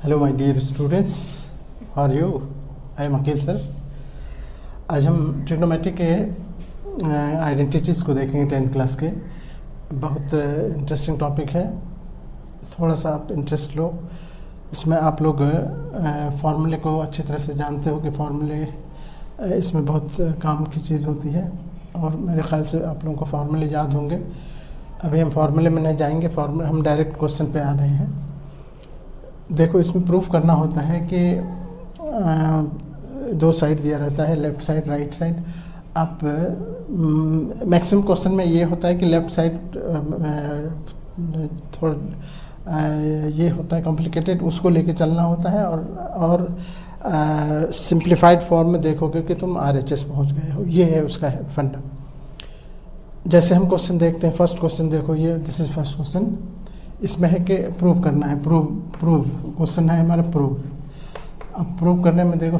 Hello my dear students, how are you? I am Aqeel sir. आज हम trigonometry के identities को देखेंगे 10th क्लास के। बहुत इंटरेस्टिंग टॉपिक है, थोड़ा सा आप इंटरेस्ट लो इसमें। आप लोग फार्मूले को अच्छी तरह से जानते हो कि फार्मूले इसमें बहुत काम की चीज़ होती है और मेरे ख्याल से आप लोगों को फार्मूले याद होंगे। अभी हम फार्मूले में नहीं जाएंगे, फार्मूले हम डायरेक्ट क्वेश्चन पे आ रहे हैं। देखो, इसमें प्रूफ करना होता है कि दो साइड दिया रहता है, लेफ़्ट साइड राइट साइड। आप मैक्सिमम क्वेश्चन में ये होता है कि लेफ़्ट साइड थोड़ा ये होता है कॉम्प्लिकेटेड, उसको लेके चलना होता है और सिंप्लीफाइड फॉर्म में देखोगे कि तुम RHS पहुंच गए हो। ये है उसका फंडा। जैसे हम क्वेश्चन देखते हैं, फर्स्ट क्वेश्चन देखो, ये दिस इज फर्स्ट क्वेश्चन। इसमें है कि प्रूव करना है, प्रूव क्वेश्चन है हमारा प्रूव। अब प्रूव करने में देखो,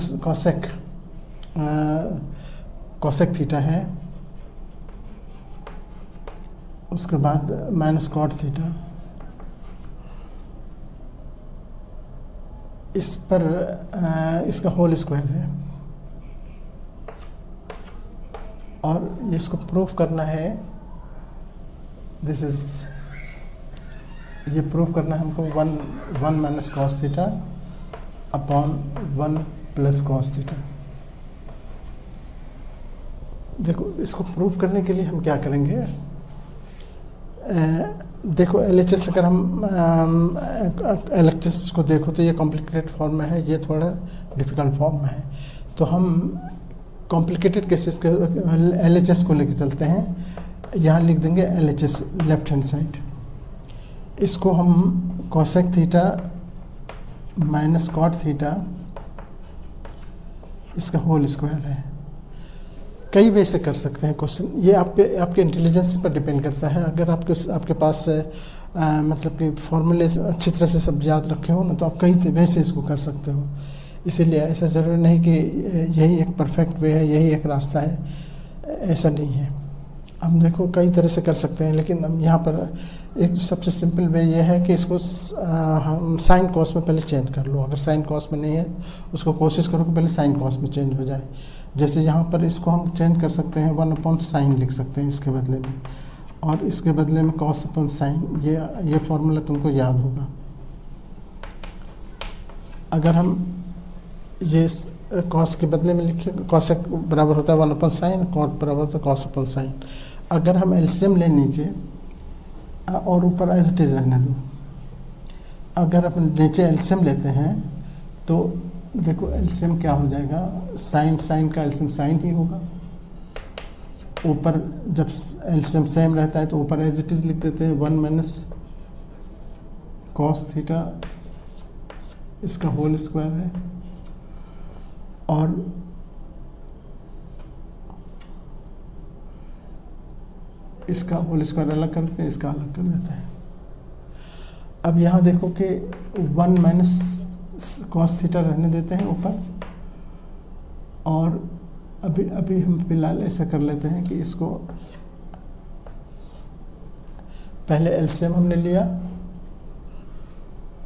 कॉसेक थीटा है, उसके बाद माइनस कॉट थीटा, इस पर इसका होल स्क्वायर है और इसको प्रूफ करना है। दिस इज, ये प्रूफ करना है हमको one minus cos theta upon 1 plus cos theta. देखो, इसको प्रूफ करने के लिए हम क्या करेंगे। देखो, LHS अगर हम LHS को देखो तो ये कॉम्प्लिकेटेड फॉर्म में है, ये थोड़ा डिफ़िकल्ट फॉर्म में है। तो हम कॉम्प्लिकेटेड केसेस के LHS को लेके चलते हैं। यहाँ लिख देंगे LHS लेफ्ट हैंड साइड। इसको हम cosec theta minus cot theta, इसका होल स्क्वायर है। कई वे से कर सकते हैं क्वेश्चन, ये आपके इंटेलिजेंस पर डिपेंड करता है। अगर आपके पास मतलब कि फॉर्मूले अच्छी तरह से सब याद रखे हो ना, तो आप कई वे से इसको कर सकते हो। इसीलिए ऐसा ज़रूरी नहीं कि यही एक परफेक्ट वे है, यही एक रास्ता है, ऐसा नहीं है। हम देखो कई तरह से कर सकते हैं, लेकिन हम यहाँ पर एक सबसे सिंपल वे ये है कि इसको हम साइन कॉस में पहले चेंज कर लो। अगर साइन कॉस में नहीं है, उसको कोशिश करो कि पहले साइन कॉस में चेंज हो जाए। जैसे यहाँ पर इसको हम चेंज कर सकते हैं, 1/sin लिख सकते हैं इसके बदले में, और इसके बदले में cos/sin। ये फॉर्मूला तुमको याद होगा। अगर हम ये कॉस के बदले में लिखे, कॉसेक बराबर होता है 1/sin, कॉट बराबर होता है cos/sin। अगर हम एलसीएम ले नीचे और ऊपर एज इट इज रहने दो। अगर अपन नीचे एलसीएम लेते हैं तो देखो एलसीएम क्या हो जाएगा, साइन का एलसीएम साइन ही होगा। ऊपर जब एलसीएम सेम रहता है तो ऊपर एज इट इज लिख देते हैं 1 माइनस कॉस थीटा, इसका होल स्क्वायर है। और इसका होल स्क्वायर अलग करते हैं, इसका अलग कर देते हैं। अब यहाँ देखो कि 1 माइनस कॉस थीटा रहने देते हैं ऊपर, और अभी हम फिलहाल ऐसा कर लेते हैं कि इसको पहले एलसीएम हमने लिया,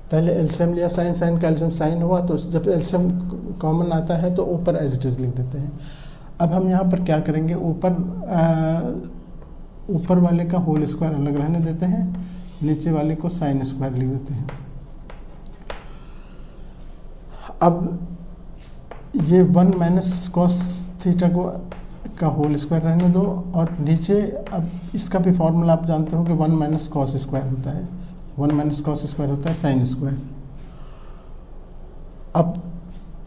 साइन का एलसीएम साइन हुआ, तो जब एलसीएम कॉमन आता है तो ऊपर एज इट इज लिख देते हैं। अब हम यहाँ पर क्या करेंगे, ऊपर वाले का होल स्क्वायर अलग रहने देते हैं, नीचे वाले को साइन स्क्वायर लिख देते हैं। अब ये 1 माइनस कॉस थीटा का होल स्क्वायर रहने दो, और नीचे अब इसका भी फॉर्मूला आप जानते हो कि 1 माइनस कॉस स्क्वायर होता है, 1 माइनस कॉस स्क्वायर होता है साइन स्क्वायर। अब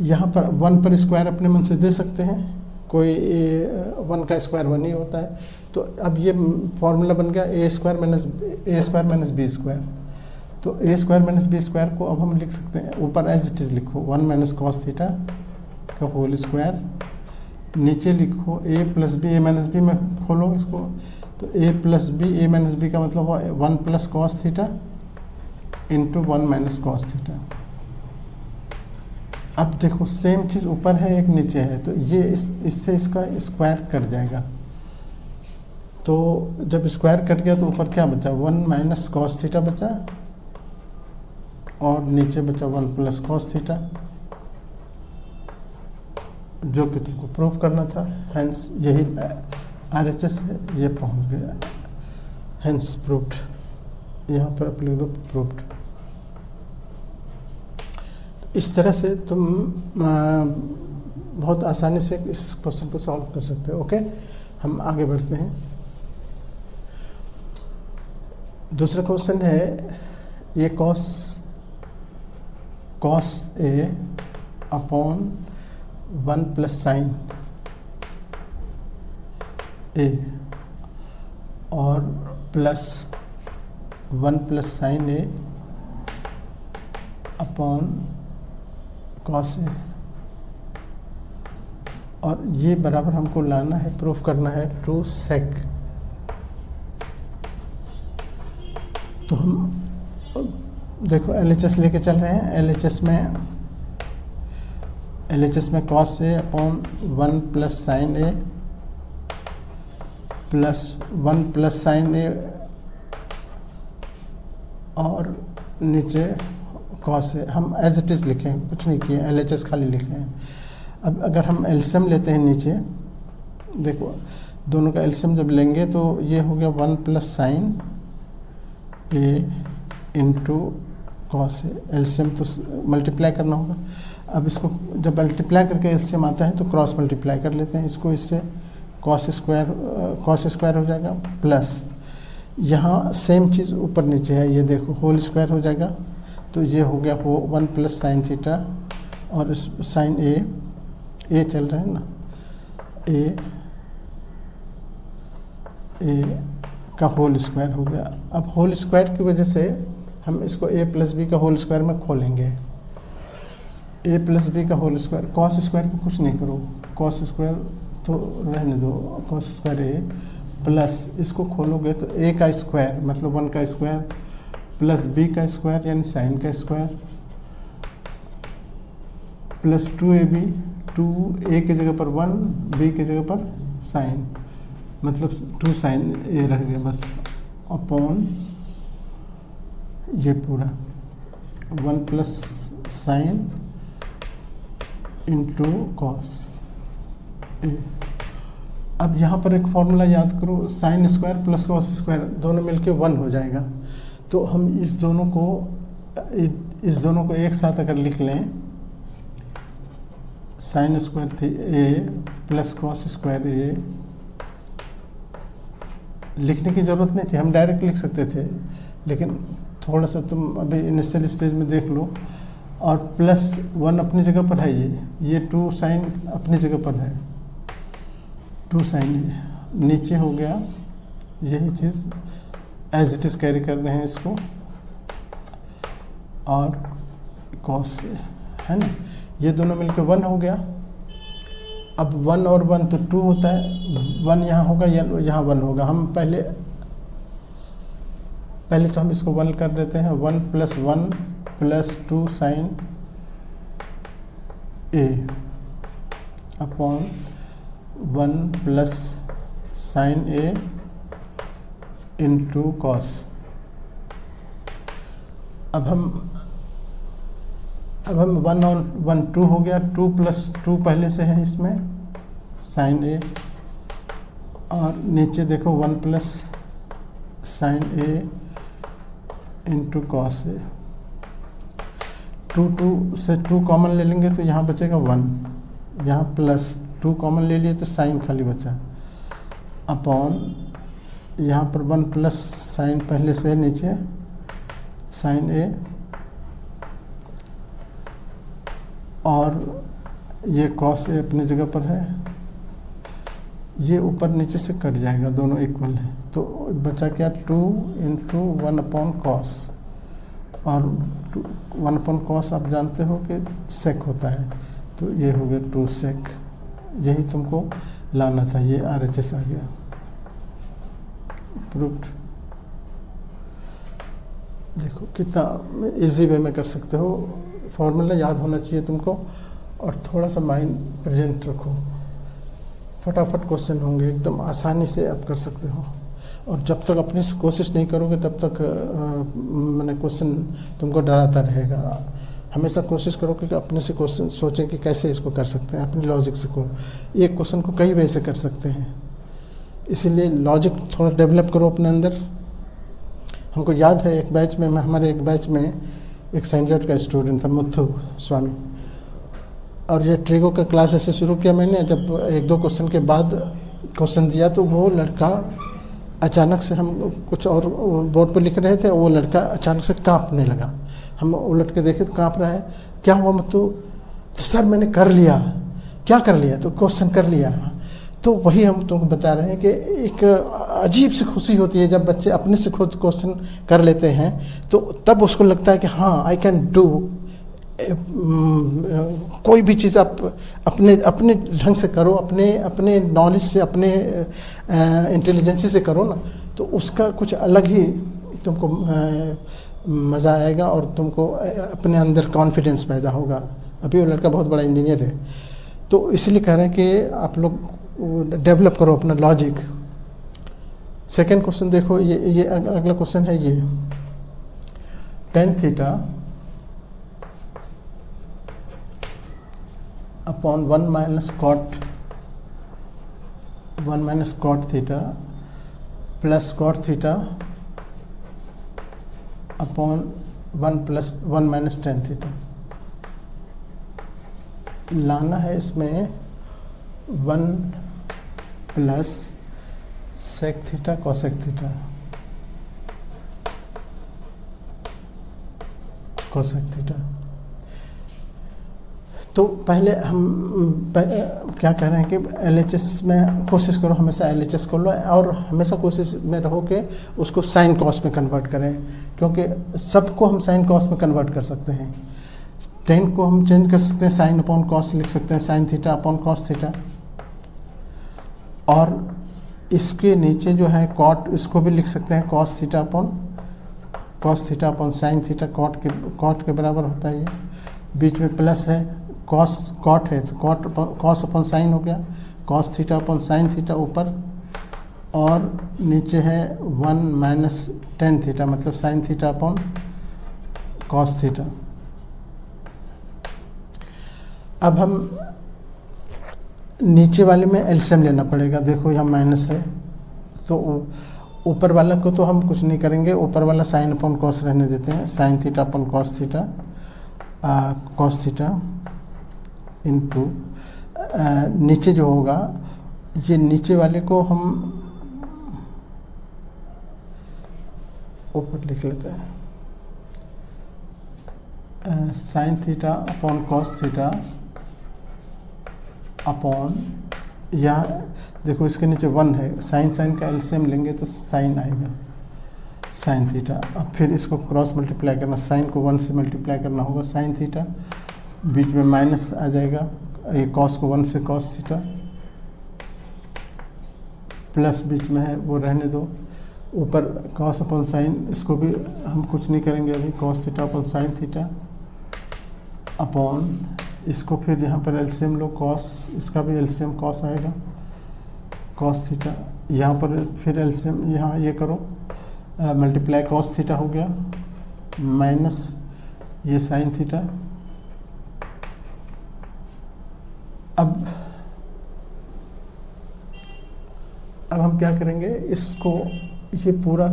यहाँ पर 1 पर स्क्वायर अपने मन से दे सकते हैं, कोई 1 का स्क्वायर 1 ही होता है। तो अब ये फॉर्मूला बन गया a square minus B square. तो a square minus B square को अब हम लिख सकते हैं, ऊपर एज इट इज लिखो 1 माइनस कॉस थीटा का होल स्क्वायर, नीचे लिखो a plus B, a minus B में खोलो इसको, तो a plus B, a minus B का मतलब हुआ 1 plus cos theta into 1 minus cos theta. अब देखो सेम चीज़ ऊपर है, एक नीचे है, तो ये इससे इसका स्क्वायर कट जाएगा। तो जब स्क्वायर कट गया तो ऊपर क्या बचा, 1 माइनस कॉस थीटा बचा, और नीचे बचा 1 प्लस कॉस थीटा, जो कि तुमको प्रूव करना था। हेंस यही RHS है, ये पहुंच गया, हेंस प्रूव्ड। यहाँ पर आप लिख दो प्रूव्ड। इस तरह से तुम बहुत आसानी से इस क्वेश्चन को सॉल्व कर सकते हो। ओके, हम आगे बढ़ते हैं। दूसरा क्वेश्चन है, ये cos A upon 1 plus sine ए और plus 1 plus sine A upon cos ए, और ये बराबर हमको लाना है, प्रूफ करना है टू सेक। तो हम देखो LHS लेके चल रहे हैं। LHS में cos A upon 1 plus sine A plus 1 plus sine ए और नीचे कॉस ए, हम एज इट इज़ लिखें, कुछ नहीं किए, LHS खाली लिखे हैं। अब अगर हम एलसीएम लेते हैं नीचे, देखो दोनों का एलसीएम जब लेंगे तो ये हो गया 1 plus sine A into cos A. LCM तो मल्टीप्लाई करना होगा। अब इसको जब मल्टीप्लाई करके एलसीएम आता है तो क्रॉस मल्टीप्लाई कर लेते हैं इसको, इससे कॉस स्क्वायर हो जाएगा, प्लस यहाँ सेम चीज़ ऊपर नीचे है, ये देखो होल स्क्वायर हो जाएगा। तो ये हो गया 1 प्लस साइन थीटा, और इस साइन ए चल रहा है ना, ए का होल स्क्वायर हो गया। अब होल स्क्वायर की वजह से हम इसको ए प्लस बी का होल स्क्वायर में खोलेंगे। ए प्लस बी का होल स्क्वायर, कॉस स्क्वायर को कुछ नहीं करो, कॉस स्क्वायर तो रहने दो, कॉस स्क्वायर ए प्लस इसको खोलोगे तो ए का स्क्वायर मतलब 1 का स्क्वायर प्लस बी का स्क्वायर यानी साइन का स्क्वायर प्लस 2ab, 2a की जगह पर 1, b की जगह पर साइन, मतलब 2 साइन ए रह गया बस, अपॉन ये पूरा 1 plus sine into cos A. अब यहाँ पर एक फॉर्मूला याद करो, sign square plus cos square दोनों मिलके 1 हो जाएगा। तो हम इस दोनों को एक साथ अगर लिख लें, साइन स्क्वायर थी ए प्लस कॉस स्क्वायर ए, लिखने की ज़रूरत नहीं थी, हम डायरेक्ट लिख सकते थे, लेकिन थोड़ा सा तुम अभी इनिशियल स्टेज में देख लो। और प्लस 1 अपनी जगह पर है, ये 2 साइन अपनी जगह पर है, 2 साइन ए नीचे हो गया, यही चीज़ एज इट इज़ कैरी कर रहे हैं इसको, और कॉस है ना, ये दोनों मिलकर 1 हो गया। अब 1 और 1 तो 2 होता है, 1 यहाँ होगा या यहाँ 1 होगा। हम पहले तो हम इसको 1 कर देते हैं, 1 plus 1 plus 2 sign A upon 1 plus sine A into cos. अब हम 1 और 1 2 हो गया, 2 प्लस 2 पहले से है इसमें साइन ए, और नीचे देखो 1 plus sine A into cos A. 2 से 2 कॉमन ले लेंगे तो यहाँ बचेगा 1, यहाँ प्लस 2 कॉमन ले लिए तो साइन खाली बचा, अपॉन यहाँ पर 1 प्लस साइन पहले से है नीचे साइन ए, और ये कॉस ए अपनी जगह पर है, ये ऊपर नीचे से कट जाएगा, दोनों इक्वल है। तो बचा क्या 2 इंटू 1 अपॉन कॉस, और 1 अपॉन कॉस आप जानते हो कि सेक होता है, तो ये हो गया 2 सेक। यही तुमको लाना था, ये RHS आ गया, प्रूव्ड। देखो कितना इजी वे में कर सकते हो, फॉर्मूला याद होना चाहिए तुमको, और थोड़ा सा माइंड प्रेजेंट रखो, फटाफट क्वेश्चन होंगे, एकदम आसानी से आप कर सकते हो। और जब तक अपनी से कोशिश नहीं करोगे तब तक मैंने क्वेश्चन तुमको डराता रहेगा। हमेशा कोशिश करो कि अपने से क्वेश्चन सोचें कि कैसे इसको कर सकते हैं, अपनी लॉजिक से को एक क्वेश्चन को कई वे से कर सकते हैं। इसीलिए लॉजिक थोड़ा डेवलप करो अपने अंदर। हमको याद है एक बैच में, हमारे एक बैच में एक साइंस का स्टूडेंट था, मुथु स्वामी, और ये ट्रिगो का क्लास ऐसे शुरू किया मैंने। जब एक दो क्वेश्चन के बाद क्वेश्चन दिया तो वो लड़का अचानक से, हम कुछ और बोर्ड पर लिख रहे थे, वो लड़का अचानक से कांपने लगा। हम उलट के देखे तो कांप रहा है। क्या हुआ मुथु? तो सर मैंने कर लिया। क्या कर लिया? तो क्वेश्चन कर लिया। तो वही हम तुमको बता रहे हैं कि एक अजीब सी खुशी होती है जब बच्चे अपने से खुद क्वेश्चन कर लेते हैं, तो तब उसको लगता है कि हाँ आई कैन डू। कोई भी चीज़ आप अपने अपने ढंग से करो, अपने नॉलेज से, अपने इंटेलिजेंसी से करो ना, तो उसका कुछ अलग ही तुमको मज़ा आएगा और तुमको अपने अंदर कॉन्फिडेंस पैदा होगा। अभी वो लड़का बहुत बड़ा इंजीनियर है। तो इसलिए कह रहे हैं कि आप लोग डेवलप करो अपना लॉजिक। सेकंड क्वेश्चन देखो, ये अगला क्वेश्चन है ये, tan theta upon 1 minus cot theta plus cot theta upon 1 minus tan theta. लाना है इसमें 1 plus sec theta cosec theta, cosec theta. तो पहले हम क्या कह रहे हैं कि LHS में कोशिश करो, हमेशा LHS को लो और हमेशा कोशिश में रहो कि उसको साइन कॉस में कन्वर्ट करें, क्योंकि सबको हम साइन कॉस में कन्वर्ट कर सकते हैं। tan को हम चेंज कर सकते हैं, साइन अपॉन कॉस लिख सकते हैं, sine theta upon cos theta. और इसके नीचे जो है कॉट, इसको भी लिख सकते हैं cos theta upon sine theta. Cot के बराबर होता है ये, बीच में प्लस है, कॉट है तो कॉस अपॉन साइन हो गया, cos theta upon sine theta ऊपर, और नीचे है 1 माइनस tan थीटा, मतलब sign theta upon cos theta. अब हम नीचे वाले में एलसीएम लेना पड़ेगा। देखो यहाँ माइनस है तो ऊपर वाला को तो हम कुछ नहीं करेंगे, ऊपर वाला साइन अपॉन कॉस रहने देते हैं, sine theta upon cos theta into नीचे जो होगा, ये नीचे वाले को हम ऊपर लिख लेते हैं, sine theta upon cos theta upon, यहाँ देखो इसके नीचे 1 है, साइन का एलसीएम लेंगे तो साइन आएगा, साइन थीटा। अब फिर इसको क्रॉस मल्टीप्लाई करना, साइन को 1 से मल्टीप्लाई करना होगा, साइन थीटा, बीच में माइनस आ जाएगा, ये कॉस को 1 से कॉस थीटा, प्लस बीच में है वो रहने दो, ऊपर कॉस अपॉन साइन, इसको भी हम कुछ नहीं करेंगे अभी, cos theta upon sine theta upon, इसको फिर यहाँ पर एलसीएम लो, कॉस, इसका भी एलसीएम कॉस आएगा, कॉस थीटा, यहाँ पर फिर एलसीएम यहाँ ये करो, मल्टीप्लाई कॉस थीटा हो गया, माइनस ये साइन थीटा। अब हम क्या करेंगे, इसको ये पूरा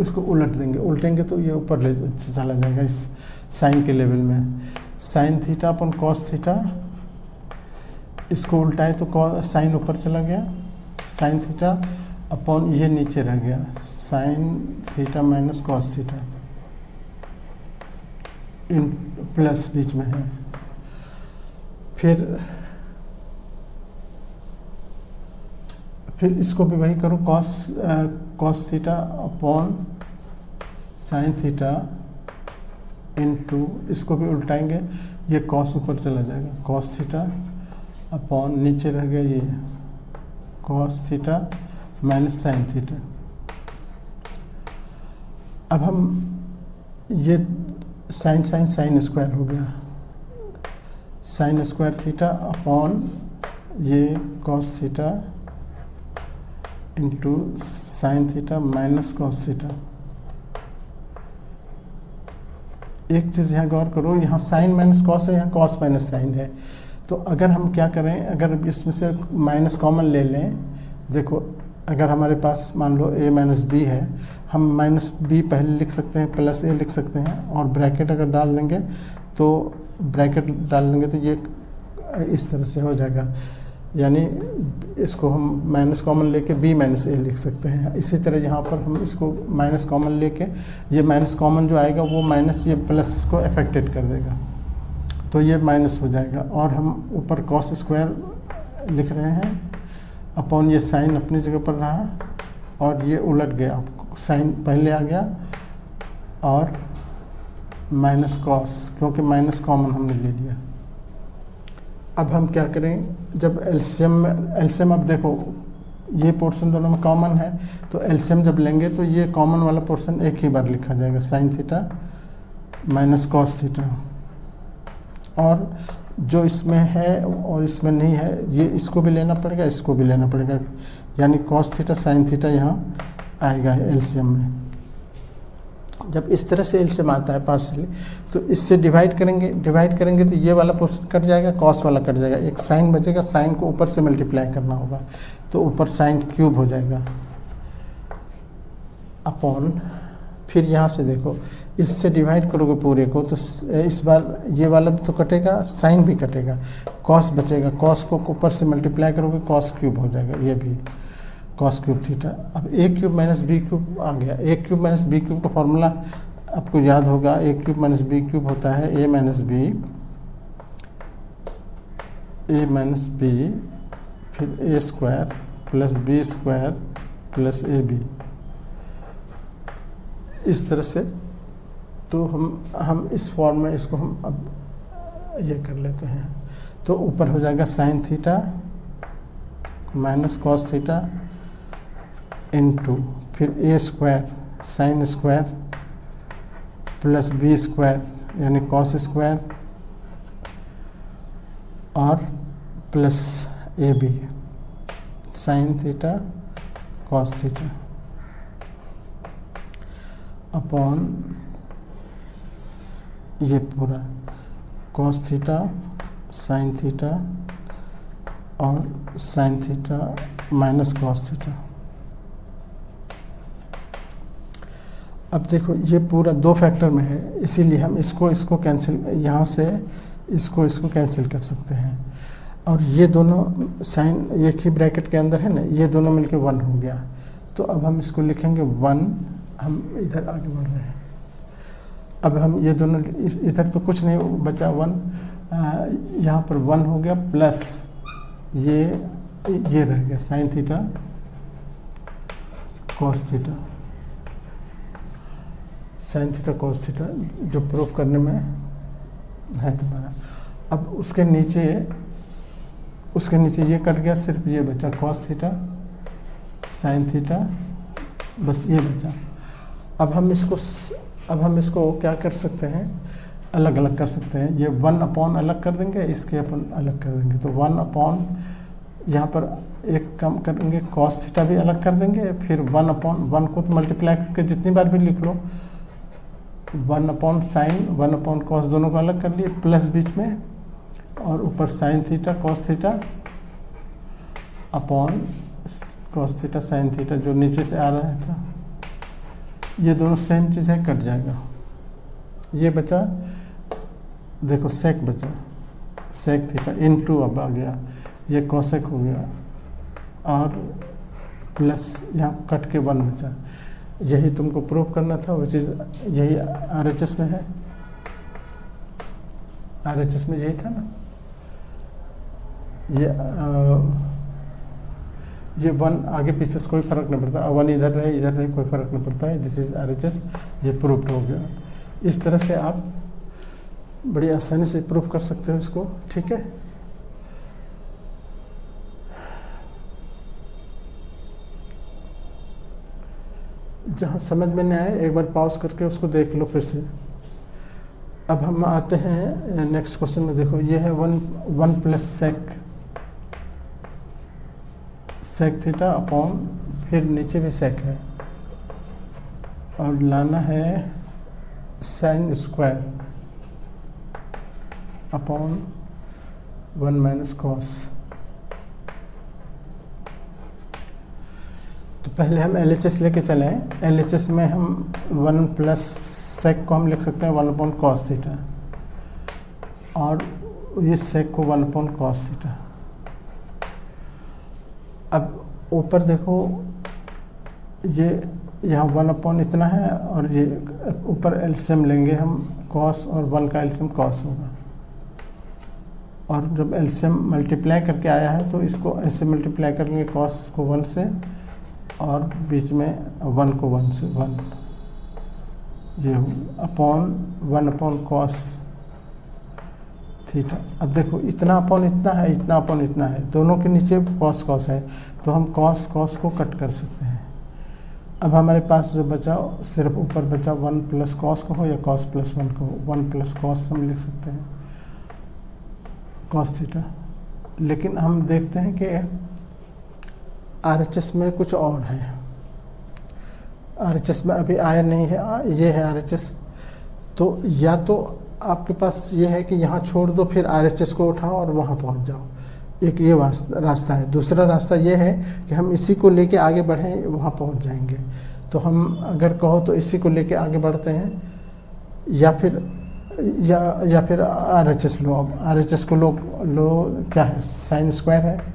इसको उलट देंगे, उल्टेंगे तो ये ऊपर ले चला जाएगा इस साइन के लेवल में, साइन थीटा अपन कॉस थीटा, इसको उल्टाए तो साइन ऊपर चला गया, साइन थीटा अपॉन ये नीचे रह गया, sine theta minus cos theta, इन प्लस बीच में है, फिर इसको भी वही करो, cos theta upon sine theta into, इसको भी उल्टाएंगे, ये कॉस ऊपर चला जाएगा, कॉस थीटा अपॉन नीचे रह गया ये cos theta minus sine theta. अब हम ये साइन स्क्वायर हो गया, साइन स्क्वायर थीटा अपॉन ये cos theta into sine theta minus cos theta. एक चीज़ यहाँ गौर करो, यहाँ साइन माइनस कॉस है, यहाँ कॉस माइनस साइन है। तो अगर हम क्या करें, अगर इसमें से माइनस कॉमन ले लें, देखो अगर हमारे पास मान लो a माइनस बी है, हम माइनस बी पहले लिख सकते हैं, प्लस a लिख सकते हैं, और ब्रैकेट अगर डाल देंगे तो ब्रैकेट डाल देंगे तो ये इस तरह से हो जाएगा, यानी इसको हम माइनस कॉमन लेके b माइनस a लिख सकते हैं। इसी तरह यहाँ पर हम इसको माइनस कॉमन लेके, ये माइनस कॉमन जो आएगा वो माइनस ये प्लस को अफेक्टेड कर देगा, तो ये माइनस हो जाएगा। और हम ऊपर कॉस स्क्वायर लिख रहे हैं अपॉन ये साइन अपनी जगह पर रहा, और ये उलट गया, साइन पहले आ गया और माइनस कॉस, क्योंकि माइनस कॉमन हमने ले लिया। अब हम क्या करें, जब एलसीएम अब देखो ये पोर्शन दोनों में कॉमन है, तो एलसीएम जब लेंगे तो ये कॉमन वाला पोर्शन एक ही बार लिखा जाएगा, sine theta minus cos theta. और जो इसमें है और इसमें नहीं है, ये इसको भी लेना पड़ेगा, इसको भी लेना पड़ेगा, यानी कॉस थीटा साइन थीटा यहाँ आएगा एलसीएम में। जब इस तरह से एलसीएम आता है पार्शियली, तो इससे डिवाइड करेंगे तो ये वाला पोर्शन कट जाएगा, कॉस वाला कट जाएगा, एक साइन बचेगा, साइन को ऊपर से मल्टीप्लाई करना होगा, तो ऊपर साइन क्यूब हो जाएगा अपॉन, फिर यहाँ से देखो इससे डिवाइड करोगे पूरे को, तो इस बार ये वाला तो कटेगा, साइन भी कटेगा, कॉस बचेगा, कॉस को ऊपर से मल्टीप्लाई करोगे, कॉस क्यूब हो जाएगा, ये भी कॉस क्यूब थीटा। अब a cube minus b cube आ गया, a cube minus b cube का फॉर्मूला आपको याद होगा, a cube minus b cube होता है ए माइनस बी फिर a square plus B square plus a b, इस तरह से। तो हम इस फॉर्म में इसको हम अब ये कर लेते हैं, तो ऊपर हो जाएगा sine theta minus cos theta into फिर a square sine square plus B square यानी कॉस स्क्वायर और plus a b sine theta cos theta upon ये पूरा कॉस थीटा साइन थीटा और sine theta minus cos theta. अब देखो ये पूरा दो फैक्टर में है, इसीलिए हम इसको कैंसिल, यहाँ से इसको कैंसिल कर सकते हैं, और ये दोनों साइन एक ही ब्रैकेट के अंदर है ना, ये दोनों मिलके 1 हो गया। तो अब हम इसको लिखेंगे 1, हम इधर आगे बढ़ रहे हैं, अब हम ये दोनों इधर तो कुछ नहीं बचा, 1 यहाँ पर 1 हो गया प्लस ये रह गया sine theta cos theta, sine theta cos theta जो प्रूफ करने में है तुम्हारा। अब उसके नीचे ये कट गया, सिर्फ ये बचा कॉस थीटा साइन थीटा, बस ये बचा। अब हम इसको क्या कर सकते हैं, अलग अलग कर सकते हैं। ये 1 अपॉन अलग कर देंगे, इसके अपन अलग कर देंगे, तो 1 अपॉन यहाँ पर एक कम करेंगे, कॉस थीटा भी अलग कर देंगे, फिर 1 अपॉन 1 को तो मल्टीप्लाई करके जितनी बार भी लिख लो, 1 अपॉन साइन 1 अपॉन कॉस दोनों को अलग कर लिए, प्लस बीच में, और ऊपर sign theta cos theta upon cos theta sine theta जो नीचे से आ रहा था, ये दोनों सेम चीज़ है, कट जाएगा। ये बचा, देखो सेक बचा, सेक थीटा इनटू अब आ गया, ये कॉसेक हो गया, और प्लस यहाँ कट के 1 बचा। यही तुमको प्रूफ करना था, वो चीज़ यही RHS में है, RHS में यही था ना, ये 1 आगे पीछे से कोई फर्क नहीं पड़ता, 1 इधर रहे कोई फर्क नहीं पड़ता है, दिस इज RHS, ये प्रूफ हो गया। इस तरह से आप बड़ी आसानी से प्रूफ कर सकते हो इसको, ठीक है। जहाँ समझ में नहीं आए एक बार पॉज करके उसको देख लो फिर से। अब हम आते हैं नेक्स्ट क्वेश्चन में। देखो ये है 1 प्लस सेक थीटा अपॉन, फिर नीचे भी सेक है, और लाना है sine square upon 1 minus cos. तो पहले हम LHS लेके चलें। LHS में हम 1 प्लस सेक को हम लिख सकते हैं 1 अपॉन कॉस थीटा, और इस सेक को 1 अपॉन कॉस थीटा। अब ऊपर देखो, ये यहाँ 1 अपॉन इतना है, और ये ऊपर एलसीएम लेंगे हम, कॉस और 1 का एलसीएम कॉस होगा, और जब एलसीएम मल्टीप्लाई करके आया है तो इसको ऐसे मल्टीप्लाई करेंगे, कॉस को 1 से और बीच में 1 को 1 से 1, ये अपॉन 1 अपॉन कॉस थीटा। अब देखो इतना अपॉन इतना है, इतना अपॉन इतना है, दोनों के नीचे कॉस कॉस है, तो हम कॉस कॉस को कट कर सकते हैं। अब हमारे पास जो बचा सिर्फ ऊपर बचा 1 प्लस कॉस को हो या कॉस प्लस 1 को, 1 प्लस कॉस हम लिख सकते हैं कॉस थीटा। लेकिन हम देखते हैं कि RHS में कुछ और है। RHS में अभी आया नहीं है, ये है RHS। तो या तो आपके पास ये है कि यहाँ छोड़ दो, फिर RHS को उठाओ और वहाँ पहुँच जाओ, एक ये रास्ता है। दूसरा रास्ता ये है कि हम इसी को लेके आगे बढ़ें, वहाँ पहुँच जाएंगे। तो हम अगर कहो तो इसी को लेके आगे बढ़ते हैं, या फिर RHS लो। अब RHS को लो क्या है, साइन स्क्वायर है,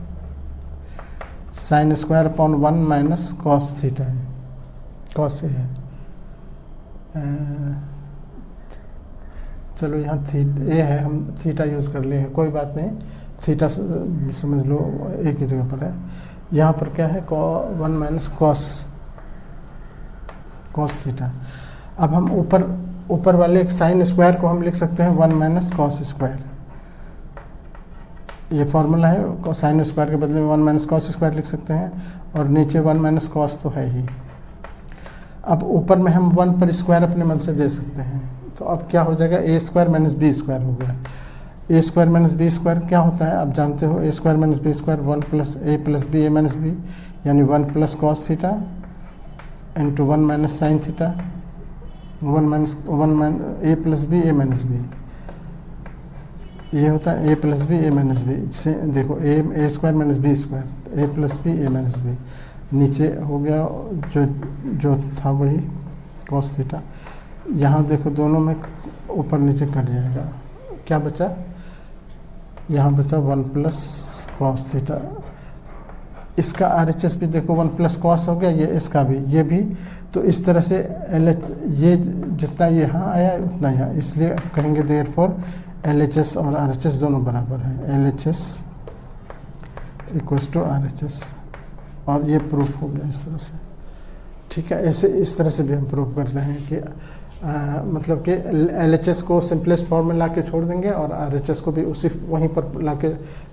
sine square upon 1 minus cos theta है, कॉस है। चलो यहाँ ए है, हम थीटा यूज़ कर लिए हैं, कोई बात नहीं, थीटा समझ लो एक ही जगह पर है। यहाँ पर क्या है, 1 माइनस कॉस थीटा। अब हम ऊपर वाले साइन स्क्वायर को हम लिख सकते हैं 1 माइनस कॉस स्क्वायर, ये फॉर्मूला है। साइन स्क्वायर के बदले में 1 माइनस कॉस स्क्वायर लिख सकते हैं, और नीचे 1 माइनस कॉस तो है ही। अब ऊपर में हम 1 पर स्क्वायर अपने मन से दे सकते हैं, तो अब क्या हो जाएगा, A square minus B square हो गया। A square minus B square क्या होता है, आप जानते हो, A square minus B square 1 plus A plus B A minus B, यानी 1 plus cos theta into 1 minus sine theta, 1 A plus B A minus B, ये होता है A plus B A minus B. इससे देखो A square minus B square, A plus B A minus B, नीचे हो गया जो था वही कॉस थीटा। यहाँ देखो दोनों में ऊपर नीचे कट जाएगा, क्या बचा, यहाँ बचा 1 प्लस कॉस थीटा। इसका RHS भी देखो 1 प्लस कॉस हो गया, ये इसका भी, ये भी। तो इस तरह से ये जितना यहाँ आया उतना यहाँ, इसलिए कहेंगे देयरफॉर LHS और RHS दोनों बराबर हैं, LHS इक्वल्स टू RHS, और ये प्रूफ हो गया इस तरह से। ठीक है, ऐसे इस तरह से भी हम प्रूफ करते हैं कि मतलब कि LHS को सिंपलेस्ट फॉर्म में ला के छोड़ देंगे और RHS को भी उसी वहीं पर ला के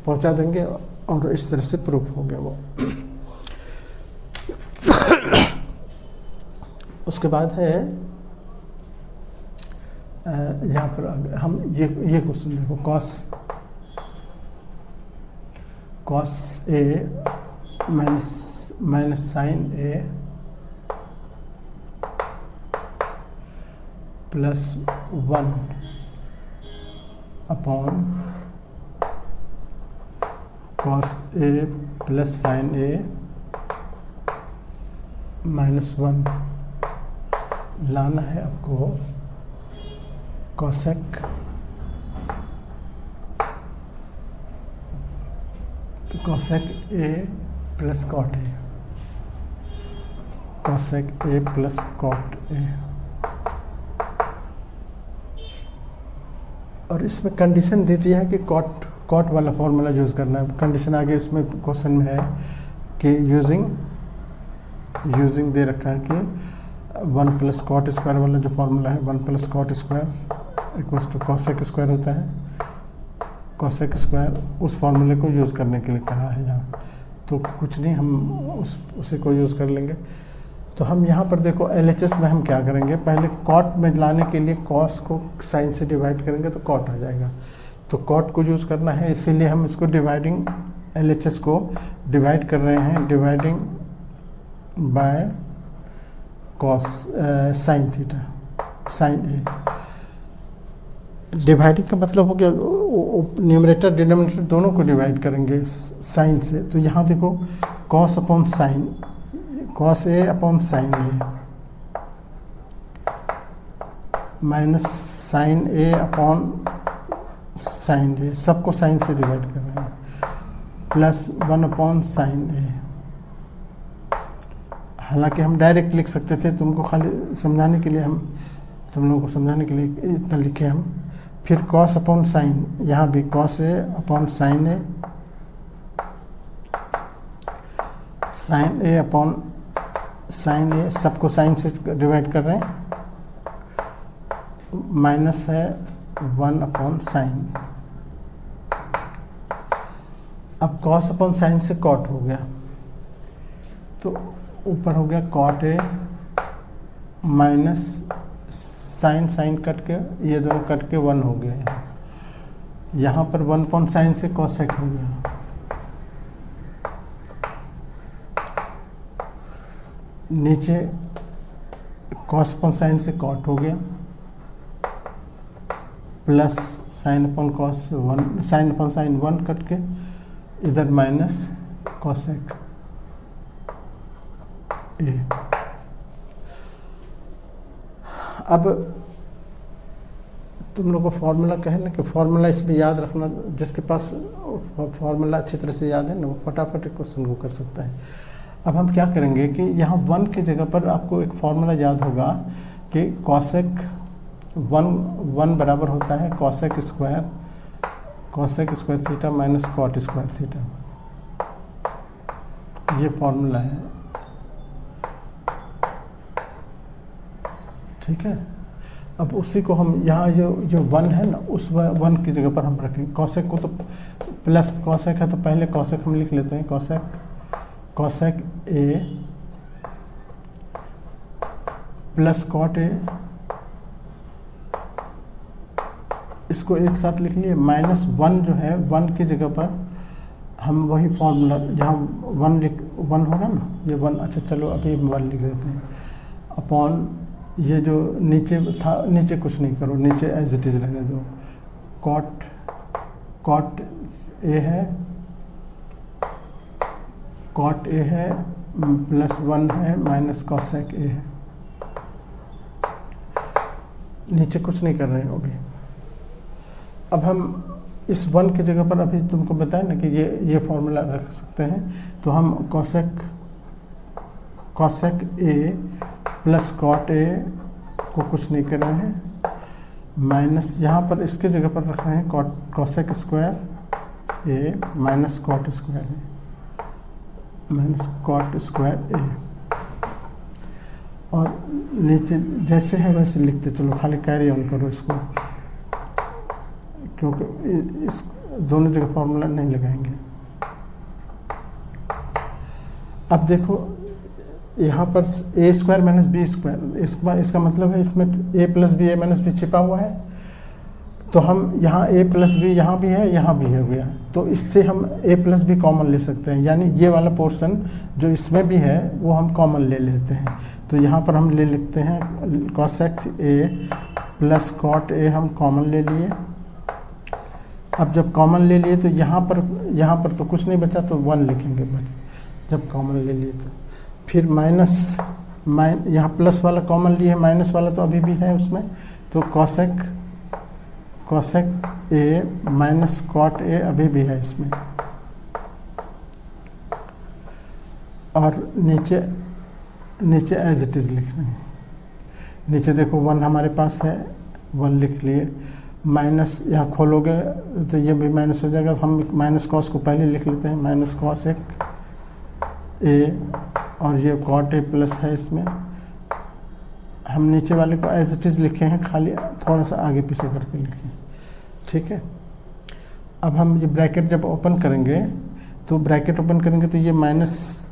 पहुँचा देंगे, और इस तरह से प्रूफ हो गया वो। उसके बाद है यहाँ पर हम ये क्वेश्चन देखो, cos A minus sine A plus 1 upon cos A plus sine A minus 1 लाना है आपको cosec A plus cot A, cosec A plus cot A. और इसमें कंडीशन दे दिया है कि कॉट वाला फॉर्मूला यूज़ करना है। कंडीशन आगे इसमें क्वेश्चन में है कि यूजिंग दे रखा है कि 1 प्लस कॉट स्क्वायर वाला जो फॉर्मूला है, 1 plus cot square equals to cosec square होता है। कॉसेक स्क्वायर उस फॉर्मूले को यूज़ करने के लिए कहा है यहाँ, तो कुछ नहीं, हम उसी को यूज़ कर लेंगे। तो हम यहाँ पर देखो LHS में हम क्या करेंगे, पहले कॉट में लाने के लिए कॉस को साइन से डिवाइड करेंगे तो कॉट आ जाएगा, तो कॉट को यूज़ करना है, इसीलिए हम इसको डिवाइडिंग LHS को डिवाइड कर रहे हैं, dividing by cos sine theta, sine A. Dividing का मतलब हो गया न्यूमरेटर डिनोमिनेटर दोनों को डिवाइड करेंगे साइन से। तो यहाँ देखो cos upon sign, cos A upon sine A minus sine A upon sine ए, सबको साइन से डिवाइड कर रहे हैं, प्लस 1 अपॉन साइन ए। हालांकि हम डायरेक्ट लिख सकते थे, तुमको खाली समझाने के लिए हम, तुम लोगों को समझाने के लिए इतना लिखे हम। फिर कॉस अपॉन साइन, यहाँ भी cos A upon sine A, sign A upon sine ए, सबको साइन से डिवाइड कर रहे हैं, माइनस है 1 अपॉन साइन। अब कॉस अपॉन साइन से कॉट हो गया, तो ऊपर हो गया cot A minus sine, sine cut के ये दोनों कट के 1 हो गया। यहाँ पर 1 अपॉन साइन से कॉसेक हो गया। नीचे कॉस अपॉन साइन से कॉट हो गया, plus sine upon cos 1, sign upon sign 1 cut के इधर माइनस कॉसेक ए। अब तुम लोग को फॉर्मूला कहे ना कि फॉर्मूला इसमें याद रखना, जिसके पास फॉर्मूला अच्छी तरह से याद है ना वो फटाफट क्वेश्चन को कर सकता है। अब हम क्या करेंगे कि यहाँ 1 की जगह पर आपको एक फॉर्मूला याद होगा कि कॉसेक 1 बराबर होता है cosec square theta minus cot square theta. ये फॉर्मूला है, ठीक है। अब उसी को हम यहाँ जो 1 है ना, उस 1 की जगह पर हम रखेंगे। कॉसेक को तो प्लस कॉसेक है तो पहले कॉसेक हम लिख लेते हैं, cosec A plus cot A, इसको एक साथ लिख लिए। माइनस 1 जो है 1 की जगह पर हम वही फॉर्मूला, जहाँ 1 होगा ना, ये 1, अच्छा चलो अभी 1 लिख देते हैं, अपॉन ये जो नीचे था, नीचे कुछ नहीं करो, नीचे एज इट इज़ रहने दो। कॉट ए है, कॉट ए है प्लस 1 है माइनस कॉसेक ए है, नीचे कुछ नहीं कर रहे हो अभी। अब हम इस 1 की जगह पर अभी तुमको बताएं ना कि ये फॉर्मूला रख सकते हैं, तो हम cosec A plus cot A को कुछ नहीं कर रहे हैं, माइनस यहाँ पर इसके जगह पर रख रहे हैं कॉसेक स्क्वायर ए माइनस कॉट स्क्वायर ए माइनस कॉट स्क्वायर ए, और नीचे जैसे है वैसे लिखते चलो, खाली कैरी ऑन करो इसको, क्योंकि इस दोनों जगह फॉर्मूला नहीं लगाएंगे। अब देखो यहाँ पर ए स्क्वायर माइनस बी स्क्वायर, इसका मतलब है इसमें ए plus B, A minus B छिपा हुआ है, तो हम यहाँ ए प्लस बी यहाँ भी है, यहाँ भी हो गया, तो इससे हम ए प्लस बी कॉमन ले सकते हैं, यानी ये वाला पोर्शन जो इसमें भी है वो हम कॉमन ले लेते हैं। तो यहाँ पर हम ले लिखते हैं cosec A plus cot A, हम कॉमन ले लिए। अब जब कॉमन ले लिए तो यहाँ पर तो कुछ नहीं बचा, तो 1 लिखेंगे बस, जब कॉमन ले लिए तो। फिर यहाँ प्लस वाला कॉमन लिए, माइनस वाला तो अभी भी है उसमें, तो cosec A minus cot A अभी भी है इसमें, और नीचे एज इट इज़ लिख रहे हैं। नीचे देखो 1 हमारे पास है, 1 लिख लिए, माइनस यहाँ खोलोगे तो ये भी माइनस हो जाएगा, हम माइनस कॉस को पहले लिख लेते हैं, माइनस कॉसेक ए, और ये कॉट ए प्लस है, इसमें हम नीचे वाले को एज इट इज़ लिखे हैं, खाली थोड़ा सा आगे पीछे करके लिखे, ठीक है। अब हम ये ब्रैकेट जब ओपन करेंगे तो ब्रैकेट ओपन करेंगे तो ये माइनस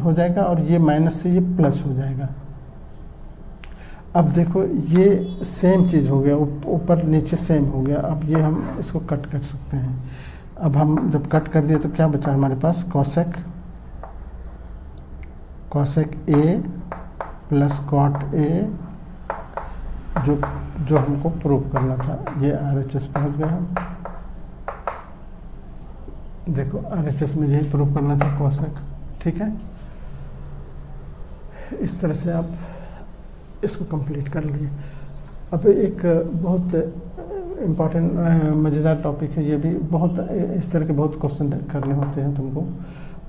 हो जाएगा और ये माइनस से ये प्लस हो जाएगा। अब देखो ये सेम चीज़ हो गया, ऊपर नीचे सेम हो गया। अब ये हम इसको कट कर सकते हैं। अब हम जब कट कर दिए तो क्या बचा हमारे पास, cosec A plus cot A, जो हमको प्रूव करना था। ये RHS पहुंच गए हम। देखो RHS में यही प्रूव करना था कॉसेक, ठीक है। इस तरह से आप इसको कंप्लीट कर लिए। अब एक बहुत इम्पॉर्टेंट मज़ेदार टॉपिक है ये भी, बहुत इस तरह के बहुत क्वेश्चन करने होते हैं तुमको।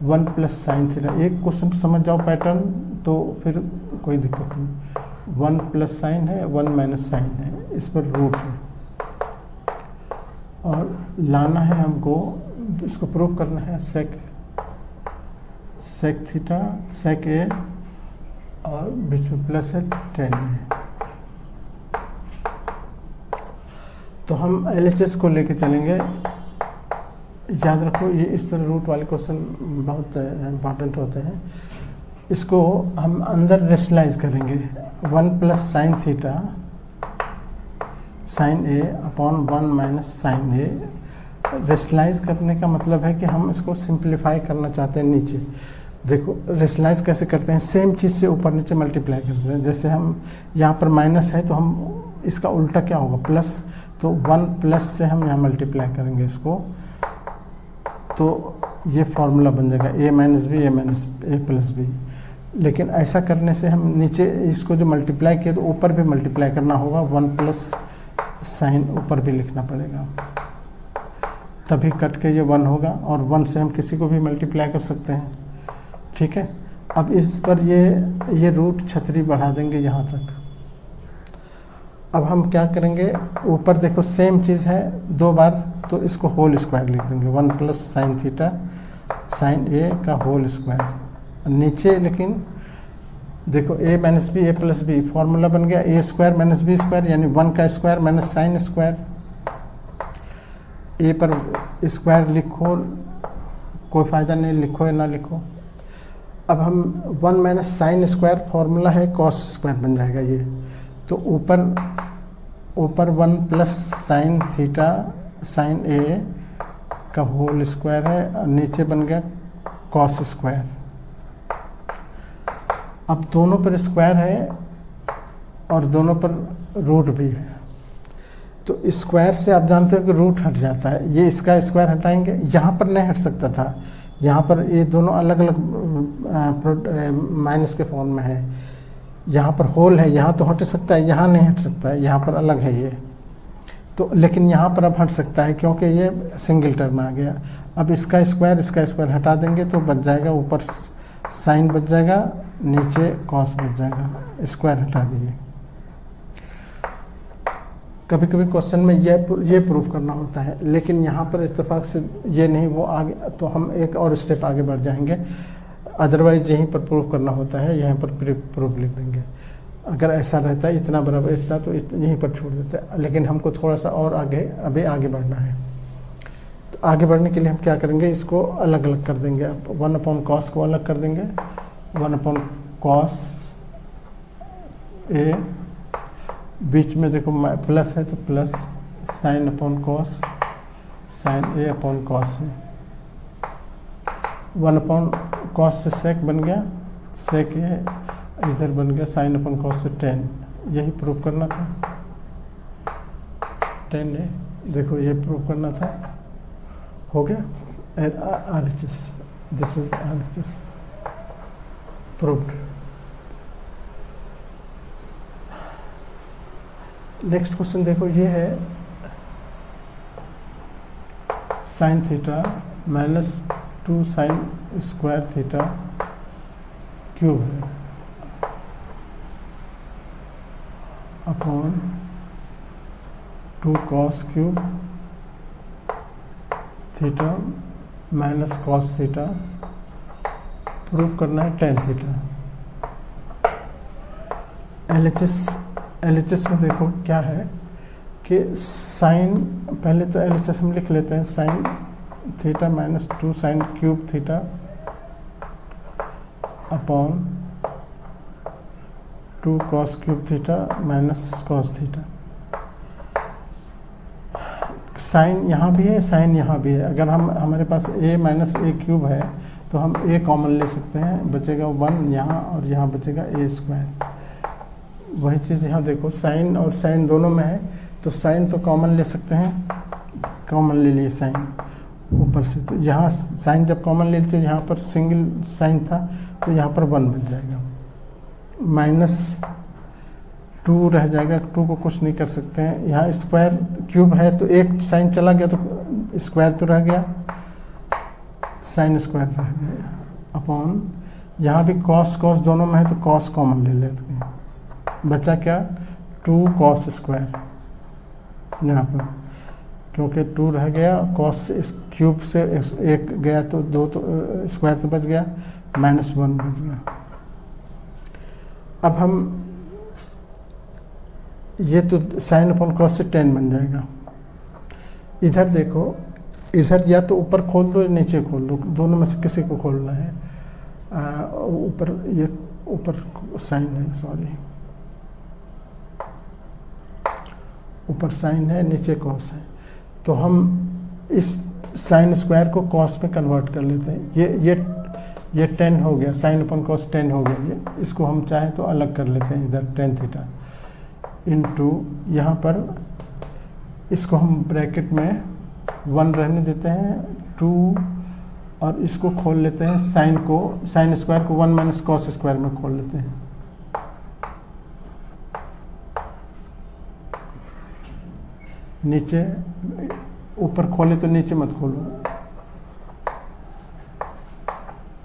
1 प्लस साइन थीटा, एक क्वेश्चन समझ जाओ पैटर्न तो फिर कोई दिक्कत नहीं। 1 प्लस साइन है, 1 माइनस साइन है, इस पर रूट है और लाना है हमको, इसको प्रूव करना है सेक थीटा, सेक ए और बीच में प्लस है tan है। तो हम LHS को लेके चलेंगे। याद रखो ये इस तरह रूट वाले क्वेश्चन बहुत इम्पॉर्टेंट होते हैं। इसको हम अंदर रेशनलाइज करेंगे। 1 plus sine theta sine A upon 1 minus sine A. Rationalise करने का मतलब है कि हम इसको सिंप्लीफाई करना चाहते हैं नीचे। देखो रेशनलाइज कैसे करते हैं, सेम चीज़ से ऊपर नीचे मल्टीप्लाई करते हैं। जैसे हम यहाँ पर माइनस है तो हम इसका उल्टा क्या होगा, प्लस, तो 1 प्लस से हम यहाँ मल्टीप्लाई करेंगे इसको, तो ये फॉर्मूला बन जाएगा a minus B A plus B. लेकिन ऐसा करने से हम नीचे इसको जो मल्टीप्लाई किया तो ऊपर भी मल्टीप्लाई करना होगा, 1 प्लस साइन ऊपर भी लिखना पड़ेगा, तभी कट के ये 1 होगा। और 1 से हम किसी को भी मल्टीप्लाई कर सकते हैं, ठीक है। अब इस पर ये रूट छतरी बढ़ा देंगे यहाँ तक। अब हम क्या करेंगे, ऊपर देखो सेम चीज़ है 2 बार, तो इसको होल स्क्वायर लिख देंगे। 1 plus sine theta sine A का होल स्क्वायर। नीचे लेकिन देखो a minus B A plus B, formula बन गया a square minus B square, यानी 1 का square minus sine square. a पर स्क्वायर लिखो, कोई फ़ायदा नहीं, लिखो या ना लिखो। अब हम 1 माइनस साइन स्क्वायर फॉर्मूला है कॉस स्क्वायर बन जाएगा ये, तो ऊपर 1 plus sine theta sine A का होल स्क्वायर है और नीचे बन गया कॉस स्क्वायर। अब दोनों पर स्क्वायर है और दोनों पर रूट भी है, तो स्क्वायर से आप जानते हो कि रूट हट जाता है। ये इसका स्क्वायर हटाएंगे, यहाँ पर नहीं हट सकता था, यहाँ पर ये दोनों अलग अलग माइनस के फॉर्म में है। यहाँ पर होल है, यहाँ तो हट सकता है, यहाँ नहीं हट सकता है, यहाँ पर अलग है ये तो। लेकिन यहाँ पर अब हट सकता है क्योंकि ये सिंगल टर्म आ गया। अब इसका स्क्वायर हटा देंगे तो बच जाएगा, ऊपर साइन बच जाएगा, नीचे कॉस बच जाएगा, स्क्वायर हटा दिए। कभी कभी क्वेश्चन में ये प्रूफ करना होता है, लेकिन यहाँ पर इत्तेफाक से ये नहीं, वो आगे तो हम एक और स्टेप आगे बढ़ जाएंगे। अदरवाइज यहीं पर प्रूफ करना होता है, यहाँ पर प्रूफ लिख देंगे। अगर ऐसा रहता है इतना बराबर इतना, तो यहीं पर छोड़ देते हैं। लेकिन हमको थोड़ा सा और अभी आगे बढ़ना है, तो आगे बढ़ने के लिए हम क्या करेंगे, इसको अलग अलग कर देंगे। अब 1 अपॉन कॉस को अलग कर देंगे, 1 अपॉन कॉस ए, बीच में देखो प्लस है तो plus sine upon cos sine A upon cos है। 1 अपॉन कॉस से सेक बन गया, सेक ए इधर बन गया साइन अपॉन कॉस से tan। यही प्रूव करना था, tan ए, देखो ये प्रूव करना था, हो गया। RHS, this is RHS proved. Next question देखो, ये है sine theta minus 2 sine square theta cube है upon 2 cos cube theta minus cos theta, prove करना है tan थीटा। LHS में देखो क्या है कि साइन, पहले तो LHS हम लिख लेते हैं, sine theta minus 2 sine cube theta upon 2 cos cube theta minus cos theta. Sine यहाँ भी है, साइन यहाँ भी है। अगर हम हमारे पास a माइनस ए क्यूब है तो हम a कॉमन ले सकते हैं, बचेगा 1 यहाँ और यहाँ बचेगा a स्क्वायर। वही चीज़ यहाँ देखो, साइन और साइन दोनों में है तो साइन तो कॉमन ले सकते हैं, कॉमन ले लिए साइन ऊपर से। तो यहाँ साइन जब कॉमन ले लेते यहाँ पर सिंगल साइन था तो यहाँ पर 1 बच जाएगा, -2 रह जाएगा। 2 को कुछ नहीं कर सकते हैं। यहाँ स्क्वायर क्यूब है तो एक साइन चला गया तो स्क्वायर तो रह गया, साइन स्क्वायर रह गया अपॉन, यहाँ भी कॉस कॉस दोनों में है तो कॉस कॉमन ले लेते हैं, बचा क्या 2 कॉस स्क्वायर यहाँ पर, क्योंकि 2 रह गया, कॉस इस क्यूब से एक गया तो 2 तो स्क्वायर तो बच गया, -1 बच गया। अब हम ये तो साइन अपॉन कॉस से 10 बन जाएगा। इधर देखो, इधर या तो ऊपर खोल दो या नीचे खोल दो, दोनों में से किसी को खोलना है। ऊपर ये ऊपर साइन है, सॉरी, ऊपर साइन है नीचे कॉस है, तो हम इस साइन स्क्वायर को कॉस में कन्वर्ट कर लेते हैं। ये 10 हो गया, साइन अपॉन कॉस 10 हो गया। ये इसको हम चाहें तो अलग कर लेते हैं, इधर tan थीटा इंटू यहाँ पर इसको हम ब्रैकेट में 1 रहने देते हैं, 2 और इसको खोल लेते हैं, साइन स्क्वायर को 1 माइनस कॉस स्क्वायर में खोल लेते हैं। नीचे ऊपर खोले तो नीचे मत खोलो,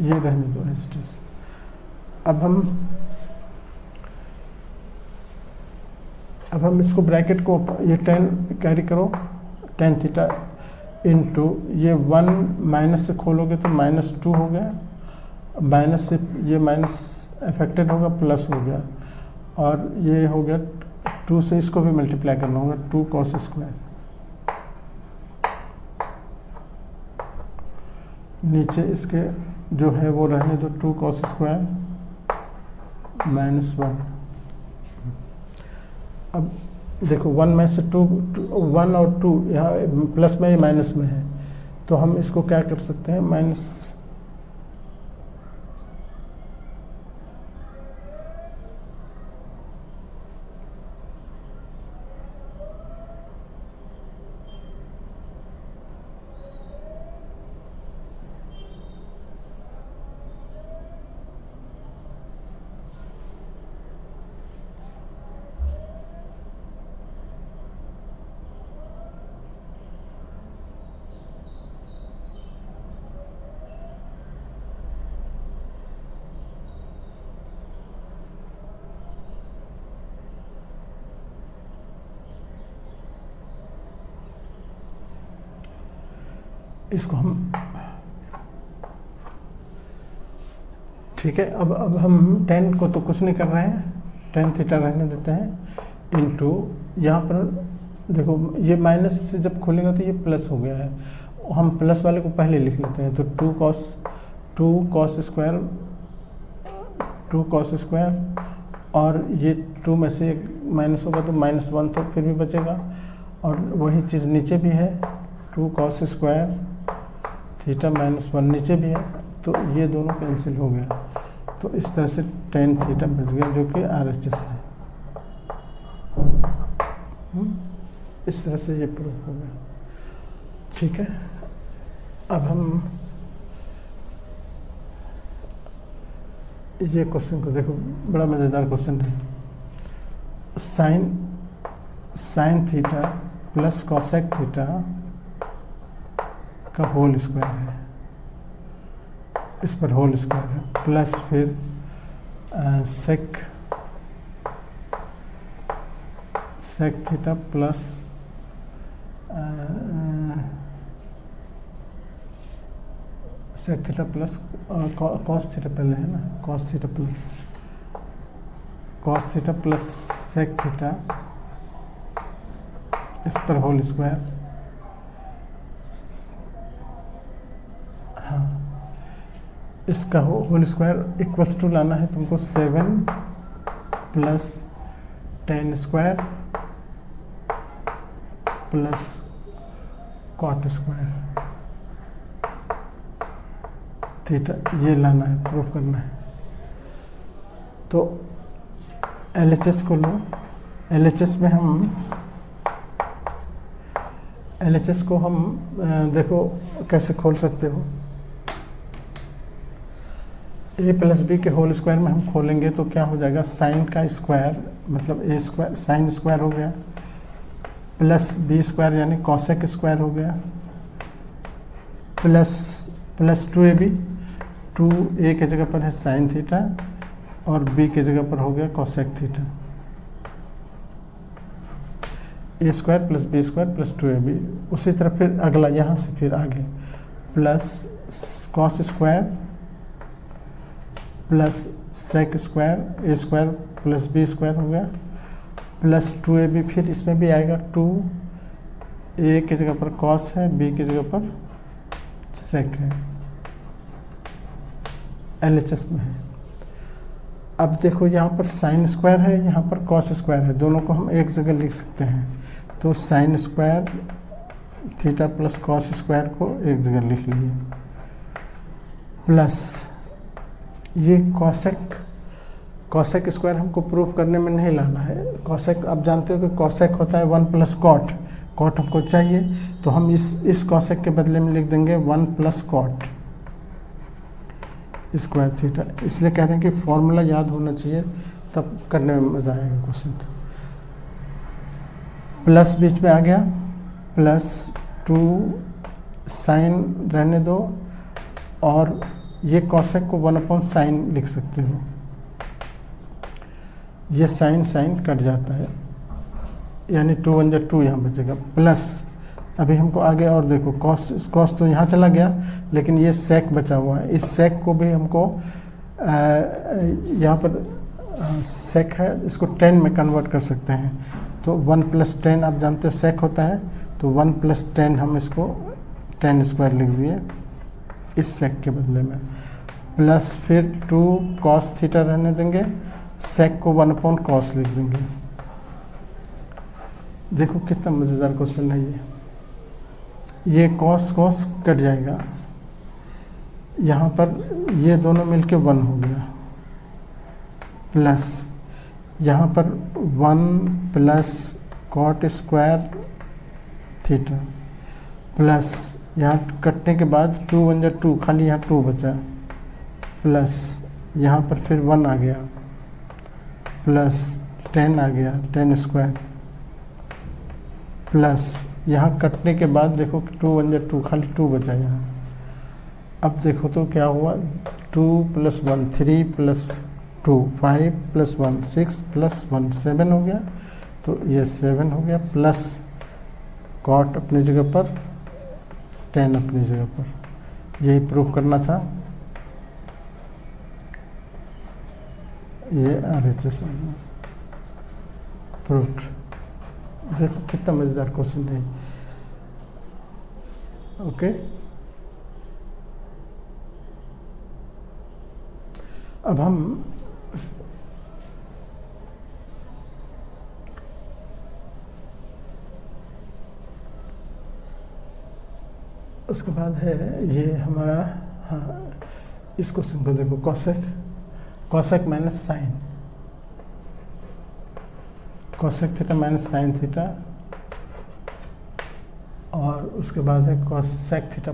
ये रहने दो इस चीज। अब हम इसको ब्रैकेट को ये 10 कैरी करो, tan थीटा इंटू ये 1 माइनस से खोलोगे तो -2 हो गया, माइनस से ये माइनस अफेक्टेड होगा, प्लस हो गया, और ये हो गया 2 से इसको भी मल्टीप्लाई करना होगा, 2 कॉस स्क्वायर। नीचे इसके जो है वो रहने दो 2 कॉस स्क्वायर -1। अब देखो 1 में से 1 और 2 यहाँ प्लस में या माइनस में है, तो हम इसको क्या कर सकते हैं, माइनस इसको हम, ठीक है। अब हम 10 को तो कुछ नहीं कर रहे हैं, tan थीटा रहने देते हैं इंटू यहाँ पर देखो ये माइनस से जब खोलेगा तो ये प्लस हो गया है, हम प्लस वाले को पहले लिख लेते हैं, तो 2 कॉस स्क्वायर और ये 2 में से एक माइनस होगा तो -1 तो फिर भी बचेगा, और वही चीज़ नीचे भी है, 2 कॉस स्क्वायर थीटा -1 नीचे भी है, तो ये दोनों कैंसिल हो गया, तो इस तरह से tan थीटा बच गया जो कि RHS है। इस तरह से ये प्रूफ हो गया, ठीक है। अब हम ये क्वेश्चन को देखो, बड़ा मज़ेदार क्वेश्चन है। Sine theta plus cosec theta का होल स्क्वायर है, इस पर होल स्क्वायर है, प्लस फिर sec theta plus sec theta plus cos theta पहले है ना, cos theta plus sec theta, इस पर होल स्क्वायर। हाँ, इसका होल स्क्वायर इक्वल्स टू लाना है तुमको 7 plus tan square plus cot square theta, ये लाना है, प्रूफ करना है। तो LHS को लो, LHS में हम LHS को हम देखो कैसे खोल सकते हो। a प्लस बी के होल स्क्वायर में हम खोलेंगे तो क्या हो जाएगा, साइन का स्क्वायर मतलब a स्क्वायर साइन स्क्वायर हो गया, प्लस बी स्क्वायर यानी कॉसेक स्क्वायर हो गया, प्लस 2ab, 2a के जगह पर है साइन थीटा और b के जगह पर हो गया cosec theta, a square plus B square plus 2ab। उसी तरह फिर अगला यहाँ से फिर आगे plus cos square plus sec square, a square plus B square हो गया, प्लस 2ab। फिर इसमें भी आएगा 2a की जगह पर कॉस है, b की जगह पर सेक है, LHS में है। अब देखो यहाँ पर साइन स्क्वायर है, यहाँ पर कॉस स्क्वायर है, दोनों को हम एक जगह लिख सकते हैं। तो sign square theta plus cos square को एक जगह लिख लिए, प्लस ये कॉसेक स्क्वायर हमको प्रूफ करने में नहीं लाना है। कॉसेक आप जानते हो कि कॉसेक होता है 1 प्लस कॉट, कॉट हमको चाहिए तो हम इस कॉसेक के बदले में लिख देंगे 1 प्लस कॉट स्क्वायर थीटा। इसलिए कह रहे हैं कि फॉर्मूला याद होना चाहिए, तब करने में मज़ा आएगा क्वेश्चन। प्लस बीच में आ गया, प्लस 2 साइन रहने दो और ये कॉसेक को 1/sin लिख सकते हो, ये साइन कट जाता है यानी 2 1 जा 2 यहाँ बचेगा, प्लस अभी हमको आगे और देखो कॉस तो यहाँ चला गया लेकिन ये सेक बचा हुआ है, इस सेक को भी हमको यहाँ पर सेक है, इसको 10 में कन्वर्ट कर सकते हैं। तो 1 + 10 आप जानते हो सेक होता है, तो 1 + 10 हम इसको 10 स्क्वायर लिख दिए इस सेक के बदले में, प्लस फिर 2 कॉस थीटा रहने देंगे, सेक को 1/cos लिख देंगे। देखो कितना मज़ेदार क्वेश्चन है ये कॉस कट जाएगा, यहाँ पर ये दोनों मिलके 1 हो गया, प्लस यहाँ पर 1 plus cot square theta, plus यहाँ कटने के बाद 2 1 जा 2, खाली यहाँ 2 बचा, प्लस यहाँ पर फिर 1 आ गया, प्लस 10 आ गया 10 स्क्वायर, प्लस यहाँ कटने के बाद देखो 2 1 जा 2, खाली 2 बचा यहाँ। अब देखो तो क्या हुआ, 2 + 1 3 + 2 5 + 1 6 + 1 7 हो गया, तो ये 7 हो गया, प्लस कॉट अपनी जगह पर 10 अपनी जगह पर। यही प्रूफ करना था, ये RHS प्रूफ। देखो कितना मज़ेदार क्वेश्चन है। ओके, अब हम उसके बाद है ये हमारा, हाँ इस क्वेश्चन को देखो, cosec minus sine, cosec theta minus sine theta, और उसके बाद है कॉसेक थीटा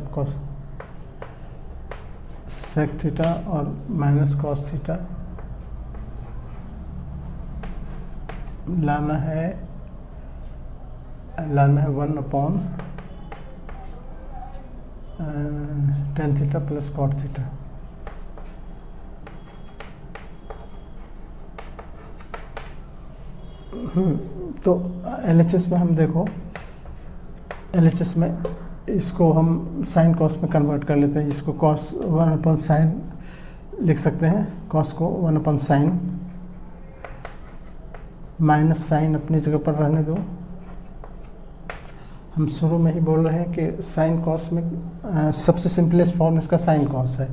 सेक थीटा और माइनस कॉस थीटा लाना है 1/tan theta plus cot theta. तो LHS में हम देखो, LHS में इसको हम साइन कॉस में कन्वर्ट कर लेते हैं, जिसको कॉस 1/sin लिख सकते हैं, कॉस को 1/sin, माइनस साइन अपनी जगह पर रहने दो। हम शुरू में ही बोल रहे हैं कि साइन कॉस में सबसे सिंपलेस्ट फॉर्म इसका साइन कॉस है,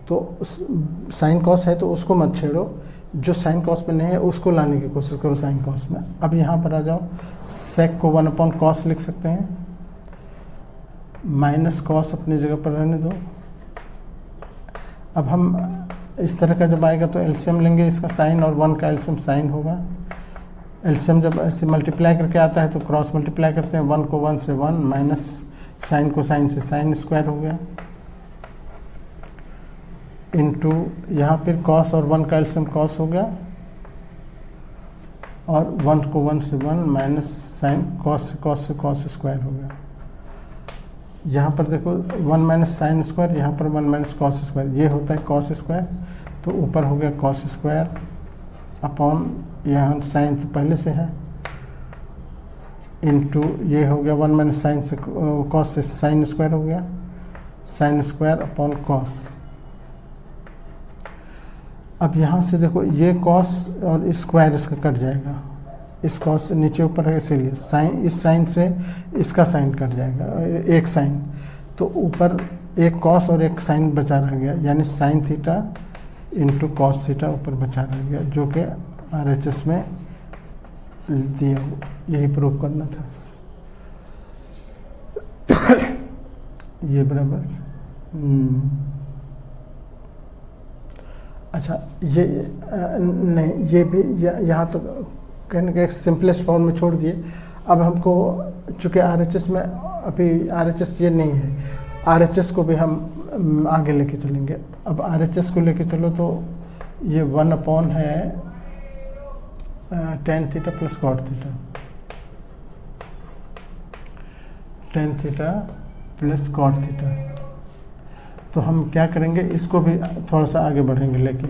तो साइन कॉस है तो उसको मत छेड़ो, जो साइन कॉस में नहीं है उसको लाने की कोशिश करो साइन कॉस में। अब यहाँ पर आ जाओ, सेक को 1/cos लिख सकते हैं, माइनस कॉस अपनी जगह पर रहने दो। अब हम इस तरह का जब आएगा तो एलसीएम लेंगे इसका साइन, और 1 का एलसीएम साइन होगा। एलसीएम जब ऐसे मल्टीप्लाई करके आता है तो क्रॉस मल्टीप्लाई करते हैं, 1 को 1 से 1, माइनस साइन को साइन से साइन स्क्वायर हो गया, इनटू यहाँ पर कॉस और 1 का एलसीएम कॉस हो गया, और 1 को 1 से 1 माइनस साइन कॉस से कॉस स्क्वायर हो गया। यहाँ पर देखो 1 माइनस साइन स्क्वायर, यहाँ पर 1 माइनस कॉस स्क्वायर, ये होता है कॉस स्क्वायर, तो ऊपर हो गया कॉस स्क्वायर अपॉन यहाँ साइन तो पहले से है, इनटू ये हो गया 1 माइनस साइन से कॉस से साइन स्क्वायर हो गया, साइन स्क्वायर अपॉन कॉस। अब यहाँ से देखो ये कॉस और स्क्वायर इसका कट जाएगा, इस कॉस से नीचे ऊपर है इसीलिए साइन, इस साइन से इसका साइन कट जाएगा, एक साइन, तो ऊपर एक कॉस और एक साइन बचा रह गया, यानी sign theta into cos theta ऊपर बचा रह गया, जो कि RHS में दिया, यही प्रूव करना था। ये बराबर अच्छा, ये नहीं, ये भी यहाँ तो कहने का एक सिंपलेस्ट फॉर्म में छोड़ दिए। अब हमको चूँकि RHS में अभी RHS ये नहीं है, RHS को भी हम आगे लेके चलेंगे। अब RHS को लेके चलो तो ये 1 अपॉन है tan theta plus cot theta, tan theta plus cot theta. तो हम क्या करेंगे, इसको भी थोड़ा सा आगे बढ़ेंगे लेके,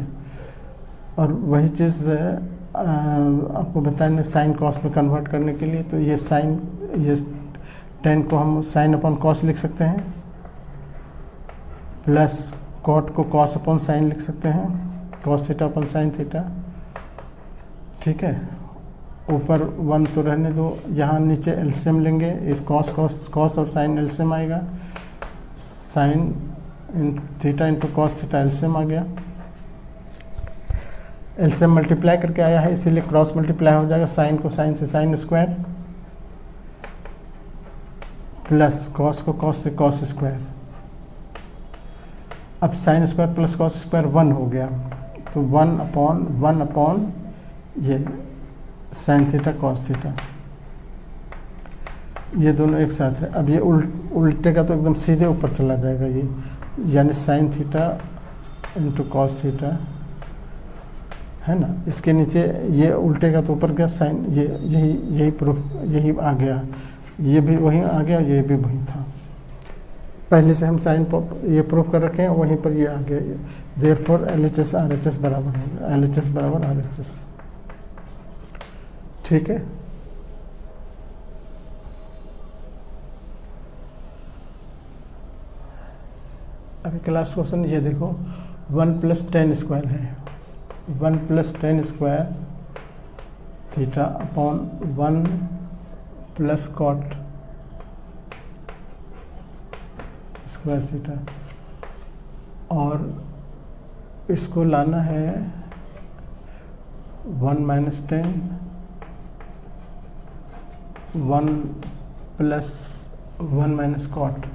और वही चीज़ आपको बताएं साइन कॉस में कन्वर्ट करने के लिए। तो ये साइन, ये tan को हम साइन अपॉन कॉस लिख सकते हैं, प्लस कॉट को कॉस अपॉन साइन लिख सकते हैं, cos theta upon sine theta, ठीक है। ऊपर 1 तो रहने दो, यहाँ नीचे एलसीएम लेंगे, इस कॉस और साइन एलसीएम आएगा, sine theta into cos theta LCM आ गया, एलसीएम मल्टीप्लाई करके आया है इसीलिए क्रॉस मल्टीप्लाई हो जाएगा, साइन को साइन से साइन स्क्वायर, प्लस कॉस को कॉस से कॉस स्क्वायर। अब sign square plus cos square 1 हो गया, तो 1 अपॉन ये साइन थीटा कॉस थीटा, ये दोनों एक साथ है। अब ये उल्टे का तो एकदम सीधे ऊपर चला जाएगा ये, यानी sign theta into cos theta है ना। इसके नीचे ये उल्टे का तो ऊपर गया साइन, ये यही प्रूफ, यही आ गया, ये भी वहीं आ गया, ये भी वहीं था। पहले से हम साइन ये प्रूफ कर रखे हैं, वहीं पर ये आ गया। देयरफॉर LHS RHS बराबर होगा, LHS बराबर RHS, ठीक है। अभी क्लास क्वेश्चन ये देखो, 1 प्लस tan स्क्वायर है, 1 plus tan square theta upon 1 plus cot square theta, और इसको लाना है 1 minus tan 1 plus 1 minus cot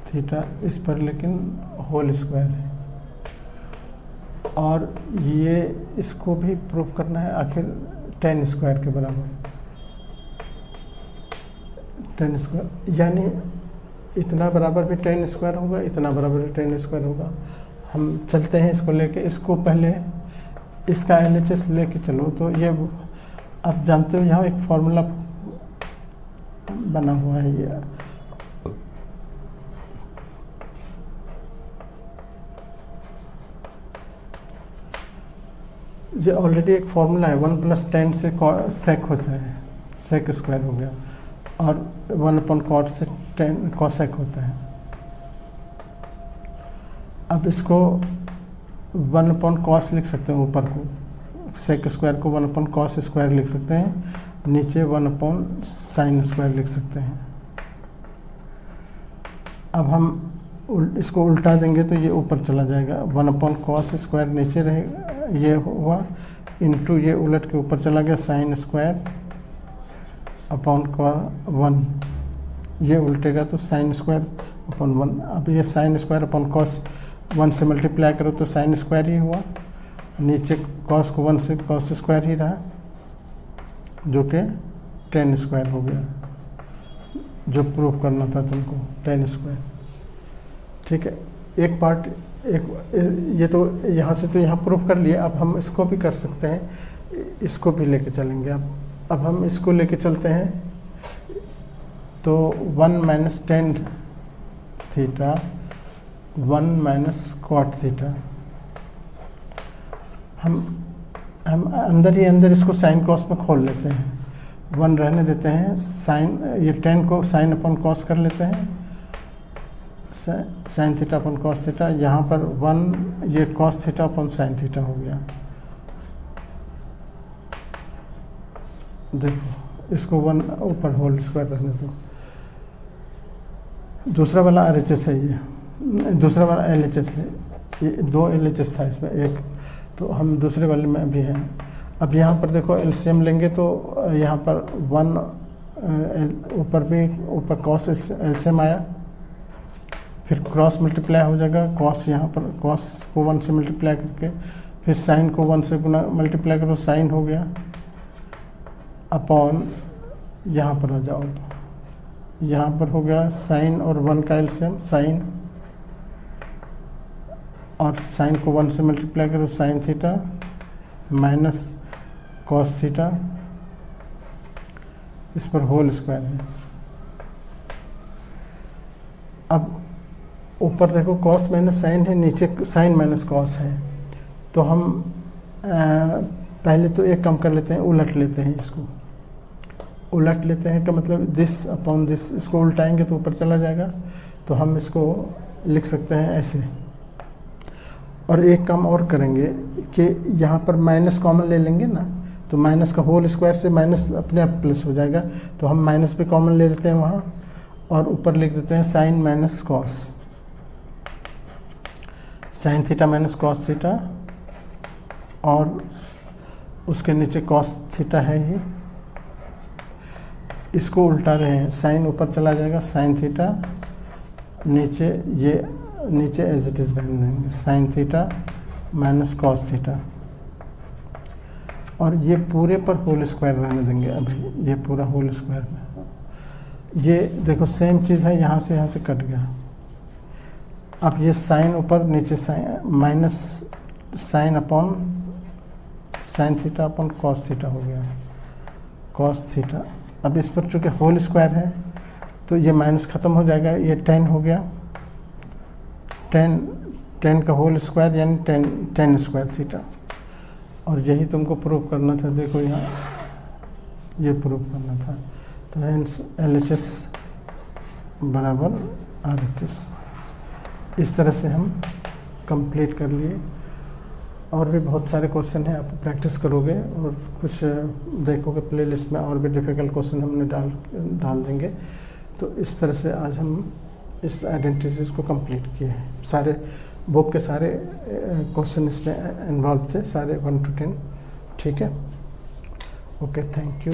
theta, इस पर लेकिन होल स्क्वायर है, और ये इसको भी प्रूफ करना है आखिर tan स्क्वायर के बराबर, tan स्क्वायर यानी इतना बराबर भी tan स्क्वायर होगा, इतना बराबर भी tan स्क्वायर होगा। हम चलते हैं इसको लेके, इसको पहले इसका LHS लेके चलो। तो ये आप जानते हो यहाँ एक फॉर्मूला बना हुआ है, ये ऑलरेडी एक फॉर्मूला है, 1 प्लस tan से सेक होता है, सेक स्क्वायर हो गया, और 1 अपॉन कॉट से tan कॉसेक होता है। अब इसको 1 अपॉन कॉस लिख सकते हैं, ऊपर को सेक स्क्वायर को 1 अपॉन कॉस स्क्वायर लिख सकते हैं, नीचे 1 अपॉन साइन स्क्वायर लिख सकते हैं। अब हम इसको उल्टा देंगे तो ये ऊपर चला जाएगा, 1 अपॉन कॉस स्क्वायर नीचे रहेगा, ये हुआ, इनटू ये उलट के ऊपर चला गया साइन स्क्वायर अपॉन 1, ये उल्टेगा तो साइन स्क्वायर अपॉन 1। अब ये साइन स्क्वायर अपॉन कॉस 1 से मल्टीप्लाई करो तो साइन स्क्वायर ही हुआ, नीचे कॉस को 1 से कॉस स्क्वायर ही रहा, जो कि टेन स्क्वायर हो गया, जो प्रूफ करना था तुमको, टेन स्क्वायर। ठीक है, एक पार्ट ये तो यहाँ से तो यहाँ प्रूफ कर लिया। अब हम इसको भी कर सकते हैं, इसको भी लेके चलेंगे। अब हम इसको लेके चलते हैं तो 1 minus tan theta 1 minus cot theta, हम अंदर ही अंदर इसको साइन कॉस में खोल लेते हैं, 1 रहने देते हैं, साइन ये 10 को साइन अपॉन कॉस कर लेते हैं, sine theta upon cos theta, यहाँ पर 1 ये cos theta upon sine theta हो गया। देखो इसको 1 ऊपर होल स्क्वायर रहने दो। दूसरा वाला RHS है, ये दूसरा वाला LHS है, ये 2 LHS था इसमें एक, तो हम दूसरे वाले में अभी हैं। अब यहाँ पर देखो LCM लेंगे तो यहाँ पर 1 ऊपर भी ऊपर कॉस LCM आया, फिर क्रॉस मल्टीप्लाई हो जाएगा, कॉस यहाँ पर कॉस को 1 से मल्टीप्लाई करके, फिर साइन को 1 से गुना मल्टीप्लाई करो, साइन हो गया, अपॉन यहाँ पर आ जाओ, यहाँ पर हो गया साइन और 1 का एलसीएम, साइन और साइन को 1 से मल्टीप्लाई करो, sign theta minus cos theta, इस पर होल स्क्वायर है। अब ऊपर देखो कॉस माइनस साइन है, नीचे साइन माइनस कॉस है, तो हम पहले तो एक कम कर लेते हैं, उलट लेते हैं, इसको उलट लेते हैं का मतलब दिस अपॉन दिस, इसको उल्टाएंगे तो ऊपर चला जाएगा, तो हम इसको लिख सकते हैं ऐसे। और एक काम और करेंगे कि यहाँ पर माइनस कॉमन ले लेंगे ना, तो माइनस का होल स्क्वायर से माइनस अपने आप प्लस हो जाएगा, तो हम माइनस पे कॉमन ले लेते हैं वहाँ, और ऊपर लिख देते हैं sine minus cos, sine theta minus cos theta, और उसके नीचे कॉस थीटा है ही, इसको उल्टा रहे हैं, साइन ऊपर चला जाएगा, साइन थीटा नीचे, ये नीचे एज इट इज़ रहने देंगे, sign theta minus cos theta, और ये पूरे पर होल स्क्वायर रहने देंगे अभी, ये पूरा होल स्क्वायर में। ये देखो सेम चीज़ है, यहाँ से कट गया। अब ये साइन ऊपर नीचे sine minus sine upon sine theta upon cos theta हो गया, कॉस थीटा। अब इस पर चूँकि होल स्क्वायर है तो ये माइनस ख़त्म हो जाएगा, ये 10 हो गया, 10 का होल स्क्वायर यानी 10 स्क्वायर थीटा। और यही तुमको प्रूव करना था, देखो यहाँ ये प्रूव करना था, तो हेंस LHS बराबर RHS। इस तरह से हम कंप्लीट कर लिए। और भी बहुत सारे क्वेश्चन हैं, आप प्रैक्टिस करोगे और कुछ देखोगे प्लेलिस्ट में, और भी डिफ़िकल्ट क्वेश्चन हमने डाल देंगे। तो इस तरह से आज हम इस आइडेंटिटीज़ को कंप्लीट किए हैं। सारे बुक के सारे क्वेश्चन इसमें इन्वॉल्व थे, सारे 1 to 10। ठीक है, ओके, थैंक यू।